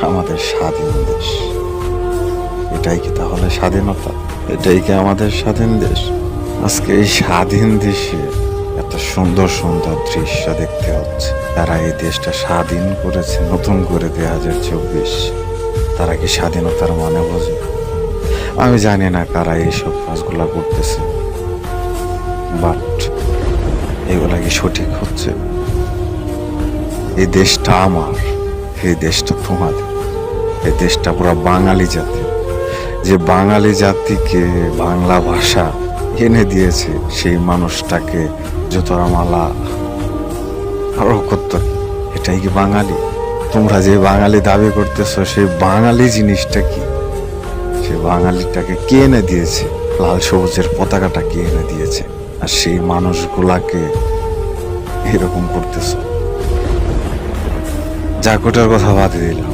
আমাদের স্বাধীন দেশ। এটাই কি তাহলে স্বাধীনতা? এটাই কি আমাদের স্বাধীন দেশ? আজকে এই স্বাধীন দেশে এত সুন্দর সুন্দর দৃশ্য দেখতে হচ্ছে। তারা এই দেশটা স্বাধীন করেছে নতুন করে 2024। তারা কি স্বাধীনতার মানে বোঝে? আমি জানি না কারা এইসব কাজগুলা করতেছে, বাট এগুলা কি সঠিক হচ্ছে? এই দেশটা আমার, এই দেশটা তোমাদের, এই দেশটা পুরো বাঙালি জাতি। যে বাঙালি জাতিকে বাংলা ভাষা এনে দিয়েছে, সেই মানুষটাকে জুতোর মালা আরো করত। এটাই কি বাঙালি? তোমরা যে বাঙালি দাবি করতেছো, সেই বাঙালি জিনিসটা কি? সে বাঙালিটাকে কে এনে দিয়েছে? লাল সবুজের পতাকাটা কে এনে দিয়েছে? আর সেই মানুষগুলাকে এরকম করতেছো। জাকুটার কথা বাদে দিলাম,